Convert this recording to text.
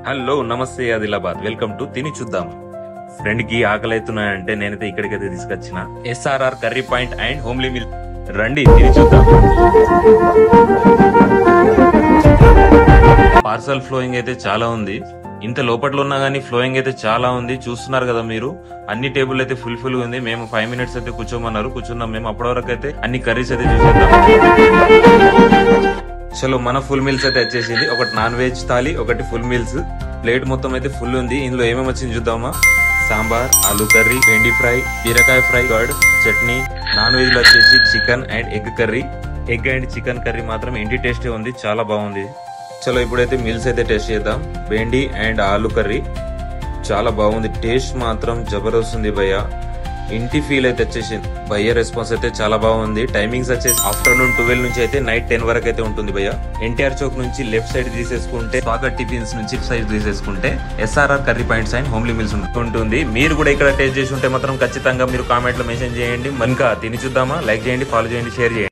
Hello నమస్తే Adilabad, welcome to తిని చూద్దాం. ఫ్రెండ్ కి ఆకలి అవుతున్నాయంటే నేనైతే ఇక్కడికైతే తీసుకొచ్చిన SRR curry point and homely meal. రండి తిని చూద్దాం. పార్సల్ ఫ్లోయింగ్ అయితే చాలా ఉంది. ఇంత లోపట్లో ఉన్నా గానీ ఫ్లోయింగ్ అయితే చాలా ఉంది. చూస్తున్నారు కదా మీరు, అన్ని టేబుల్ అయితే ఫుల్ ఉంది. మేము 5 minutes అయితే కూర్చోమన్నారు, కూర్చున్నాం మేము. అప్పటి వరకు అయితే అన్ని కర్రీస్ అయితే చూసేద్దాం. చలో, మన ఫుల్ మీల్స్ అయితే వచ్చేసింది. ఒకటి నాన్ వెజ్ థాలి, ఒకటి ఫుల్ మీల్స్. ప్లేట్ మొత్తం అయితే ఫుల్ ఉంది. ఇందులో ఏమేమి వచ్చింది చూద్దామా. సాంబార్, ఆలూ కర్రీ, బెండి ఫ్రై, బీరకాయ fry, curd, chutney. Non veg లో వచ్చేసి chicken and egg curry. Egg and chicken curry మాత్రం ఇంటి టేస్టే ఉంది, చాలా బాగుంది. చలో ఇప్పుడైతే మీల్స్ అయితే టేస్ట్ చేద్దాం. బెండి అండ్ ఆలూ కర్రీ చాలా బాగుంది. టేస్ట్ మాత్రం జబర్దస్త్ ఉంది భయ్య. ఇంటి ఫీల్ అయితే వచ్చేసింది భయ్య. రెస్పాన్స్ అయితే చాలా బాగుంది. టైమింగ్స్ వచ్చేసి ఆఫ్టర్నూన్ 12 నుంచి అయితే నైట్ 10 వరకు అయితే ఉంటుంది భయ్య. ఎన్టీఆర్ చౌక్ నుంచి లెఫ్ట్ సైడ్ తీసేసుకుంటే, స్వాగత్ టిఫిన్స్ నుంచి సైడ్ తీసేసుకుంటే SRR curry points and homely meals ఉంటుంది. మీరు కూడా ఇక్కడ టేస్ట్ చేసి ఉంటే మాత్రం ఖచ్చితంగా మీరు కామెంట్ లో మెన్షన్ చేయండి. ఇంకా తిని చూద్దామా. లైక్ చేయండి, ఫాలో చేయండి, షేర్ చేయండి.